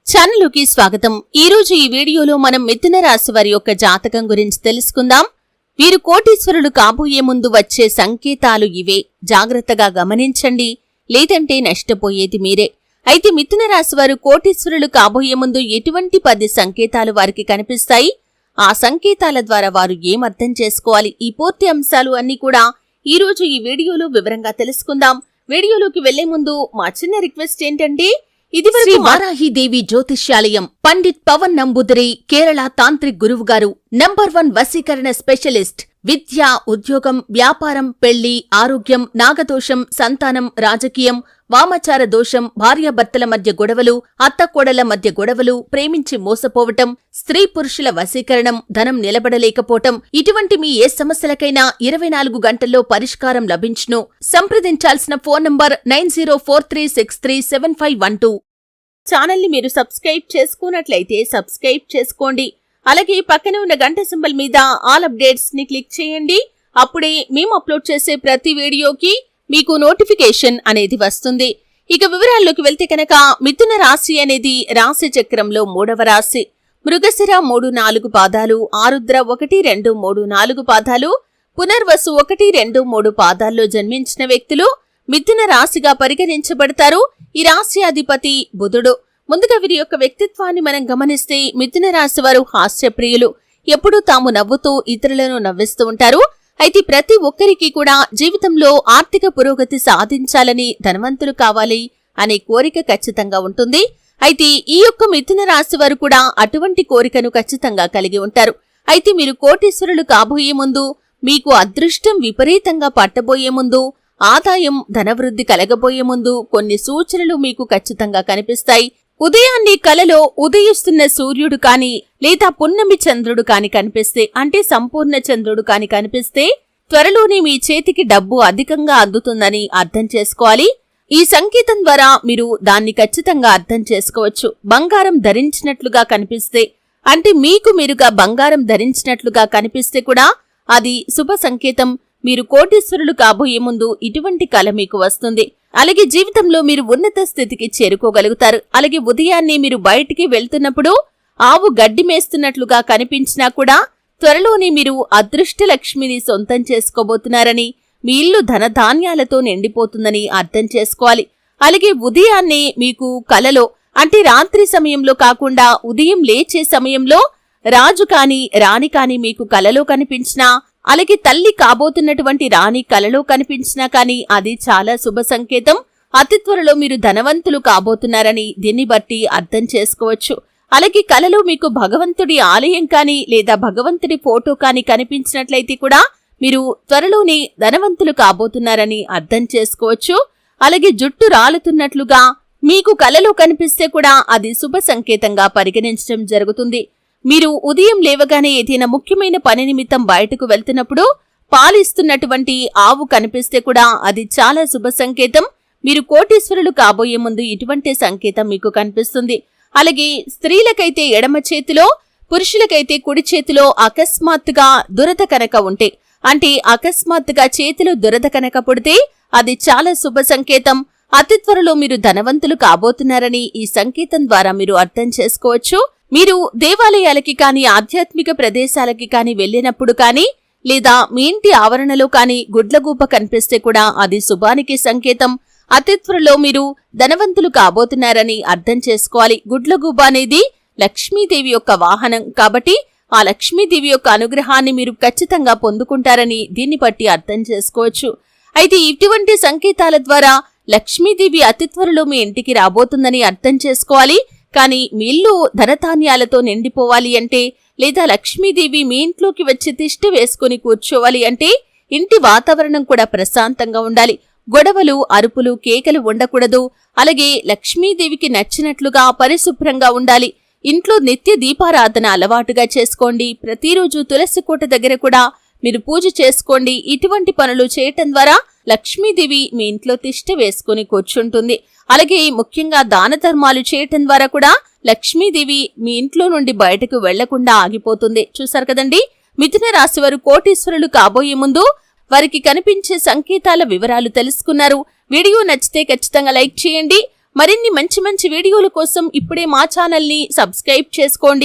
ఛానలుకి స్వాగతం। ఈ రోజు ఈ వీడియోలో మనం మిథున రాశి వారి యొక్క జాతకం గురించి తెలుసుకుందాం। వీరు కోటీశ్వరులు కాబోయే ముందు వచ్చే సంకేతాలు ఇవే, జాగ్రత్తగా గమనించండి, లేదంటే నష్టపోయేది మీరే। అయితే మిథున రాశి వారు కోటీశ్వరులు కాబోయే ముందు ఎటువంటి 10 సంకేతాలు వారికి కనిపిస్తాయి, ఆ సంకేతాల ద్వారా వారు ఏం అర్థం చేసుకోవాలి, ఈ పూర్తి అంశాలు అన్ని కూడా ఈ రోజు ఈ వీడియోలో వివరంగా తెలుసుకుందాం। వీడియోలోకి వెళ్లే ముందు మా చిన్న రిక్వెస్ట్ ఏంటంటే, ఇది శ్రీ వారాహిదేవి జ్యోతిష్యాలయం పండిత్ పవన్ నంబూదరి కేరళ తాంత్రిక్ గురువు గారు నంబర్ 1 వశీకరణ స్పెషలిస్ట్। విద్య, ఉద్యోగం, వ్యాపారం, పెళ్లి, ఆరోగ్యం, నాగదోషం, సంతానం, రాజకీయం, వామచార దోషం, భార్యాభర్తల మధ్య గొడవలు, అత్తకోడల మధ్య గొడవలు, ప్రేమించి మోసపోవటం, స్త్రీ పురుషుల వశీకరణం, ధనం నిలబడలేకపోవటం, ఇటువంటి మీ ఏ సమస్యలకైనా 24 గంటల్లో పరిష్కారం లభించును। సంప్రదించాల్సిన ఫోన్ నంబర్ 9043637512। ఛానల్ని మీరు సబ్స్క్రైబ్ చేసుకున్నట్లయితే సబ్స్క్రైబ్ చేసుకోండి, అలాగే పక్కనే ఉన్న గంట సింబల్ మీద ఆల్ అప్డేట్స్ ని క్లిక్ చేయండి। అప్పుడే మేము అప్లోడ్ చేసే ప్రతి వీడియోకి మీకు నోటిఫికేషన్ అనేది వస్తుంది। ఇక వివరాల్లోకి వెళ్తే కనుక మిథున రాశి అనేది రాశి చక్రంలో 3వ రాశి। మృగశిర 3-4 పాదాలు, ఆరుద్ర 1-2-3-4 పాదాలు, పునర్వసు 1-2-3 పాదాల్లో జన్మించిన వ్యక్తులు మిథున రాశిగా పరిగణించబడతారు। ఈ రాశి అధిపతి బుధుడు। ముందుగా వీరి యొక్క వ్యక్తిత్వాన్ని మనం గమనిస్తే మిథున రాశి వారు హాస్యప్రియులు, ఎప్పుడూ తాము నవ్వుతూ ఇతరులను నవ్విస్తూ ఉంటారు। అయితే ప్రతి ఒక్కరికి కూడా జీవితంలో ఆర్థిక పురోగతి సాధించాలని, ధనవంతులు కావాలి అనే కోరిక ఖచ్చితంగా ఉంటుంది। అయితే ఈ యొక్క మిథున రాశి వారు కూడా అటువంటి కోరికను ఖచ్చితంగా కలిగి ఉంటారు। అయితే మీరు కోటీశ్వరులు కాబోయే ముందు, మీకు అదృష్టం విపరీతంగా పట్టబోయే ముందు, ఆదాయం, ధనవృద్ధి కలగబోయే ముందు కొన్ని సూచనలు మీకు ఖచ్చితంగా కనిపిస్తాయి। ఉదయాన్నే కలలో ఉదయిస్తున్న సూర్యుడు కాని, లేదా పున్నమి చంద్రుడు కాని కనిపిస్తే, అంటే సంపూర్ణ చంద్రుడు కాని కనిపిస్తే త్వరలోనే మీ చేతికి డబ్బు అధికంగా అందుతుందని అర్థం చేసుకోవాలి। ఈ సంకేతం ద్వారా మీరు దాన్ని ఖచ్చితంగా అర్థం చేసుకోవచ్చు। బంగారం ధరించినట్లుగా కనిపిస్తే, అంటే మీకు మీరుగా బంగారం ధరించినట్లుగా కనిపిస్తే కూడా అది శుభ సంకేతం। మీరు కోటీశ్వరులు కాబోయే ముందు ఇటువంటి కల మీకు వస్తుంది। అలాగే జీవితంలో మీరు ఉన్నత స్థితికి చేరుకోగలుగుతారు। అలాగే ఉదయాన్నే మీరు బయటికి వెళ్తున్నప్పుడు ఆవు గడ్డి మేస్తున్నట్లుగా కనిపించినా కూడా త్వరలోనే మీరు అదృష్ట లక్ష్మిని సొంతం చేసుకోబోతున్నారని, మీ ఇల్లు ధనధాన్యాలతో నిండిపోతుందని అర్థం చేసుకోవాలి। అలాగే ఉదయాన్నే మీకు కలలో, అంటే రాత్రి సమయంలో కాకుండా ఉదయం లేచే సమయంలో రాజు కాని, రాణి కాని మీకు కలలో కనిపించినా, అలాగే తల్లి కాబోతున్నటువంటి రాణి కలలో కనిపించినా కానీ అది చాలా శుభ సంకేతం। అతి త్వరలో మీరు ధనవంతులు కాబోతున్నారని దీన్ని బట్టి అర్థం చేసుకోవచ్చు। అలాగే కలలో మీకు భగవంతుడి ఆలయం కానీ, లేదా భగవంతుడి ఫోటో కానీ కనిపించినట్లయితే కూడా మీరు త్వరలోనే ధనవంతులు కాబోతున్నారని అర్థం చేసుకోవచ్చు। అలాగే జుట్టు రాలుతున్నట్లుగా మీకు కలలో కనిపిస్తే కూడా అది శుభ సంకేతంగా పరిగణించడం జరుగుతుంది। మీరు ఉదయం లేవగానే ఏదైనా ముఖ్యమైన పని నిమిత్తం బయటకు వెళ్తున్నప్పుడు పాలిస్తున్నటువంటి ఆవు కనిపిస్తే కూడా అది చాలా శుభ సంకేతం। మీరు కోటీశ్వరులు కాబోయే ముందు ఇటువంటి సంకేతం మీకు కనిపిస్తుంది। అలాగే స్త్రీలకైతే ఎడమ చేతిలో, పురుషులకైతే కుడి చేతిలో అకస్మాత్తుగా దురద కనుక ఉంటే, అంటే అకస్మాత్తుగా చేతిలో దురద కనుక పుడితే అది చాలా శుభ సంకేతం। అతి త్వరలో మీరు ధనవంతులు కాబోతున్నారని ఈ సంకేతం ద్వారా మీరు అర్థం చేసుకోవచ్చు। మీరు దేవాలయాలకి కానీ, ఆధ్యాత్మిక ప్రదేశాలకి కానీ వెళ్ళినప్పుడు కానీ, లేదా మీ ఇంటి ఆవరణలో కానీ గుడ్లగూప కనిపిస్తే కూడా అది శుభానికి సంకేతం। అతి త్వరలో మీరు ధనవంతులు కాబోతున్నారని అర్థం చేసుకోవాలి। గుడ్లగూబ అనేది లక్ష్మీదేవి యొక్క వాహనం కాబట్టి ఆ లక్ష్మీదేవి యొక్క అనుగ్రహాన్ని మీరు ఖచ్చితంగా పొందుకుంటారని దీన్ని బట్టి అర్థం చేసుకోవచ్చు। అయితే ఇటువంటి సంకేతాల ద్వారా లక్ష్మీదేవి అతి త్వరలో మీ ఇంటికి రాబోతుందని అర్థం చేసుకోవాలి। కానీ మీ ఇల్లు ధనధాన్యాలతో నిండిపోవాలి అంటే, లేదా లక్ష్మీదేవి మీ ఇంట్లోకి వచ్చి తిష్టి వేసుకుని కూర్చోవాలి అంటే ఇంటి వాతావరణం కూడా ప్రశాంతంగా ఉండాలి। గొడవలు, అరుపులు, కేకలు ఉండకూడదు। అలాగే లక్ష్మీదేవికి నచ్చినట్లుగా పరిశుభ్రంగా ఉండాలి। ఇంట్లో నిత్య దీపారాధన అలవాటుగా చేసుకోండి। ప్రతిరోజు తులసి కోట దగ్గర కూడా మీరు పూజ చేసుకోండి। ఇటువంటి పనులు చేయటం ద్వారా లక్ష్మీదేవి మీ ఇంట్లో తిష్ట వేసుకుని కూర్చుంటుంది। అలాగే ముఖ్యంగా దాన ధర్మాలు చేయటం ద్వారా కూడా లక్ష్మీదేవి మీ ఇంట్లో నుండి బయటకు వెళ్లకుండా ఆగిపోతుంది। చూసారు కదండి, మిథున రాశి వారు కోటీశ్వరులు కాబోయే ముందు వారికి కనిపించే సంకేతాల వివరాలు తెలుసుకున్నారు। వీడియో నచ్చితే ఖచ్చితంగా లైక్ చేయండి। మరిన్ని మంచి మంచి వీడియోల కోసం ఇప్పుడే మా ఛానల్ని సబ్స్క్రైబ్ చేసుకోండి.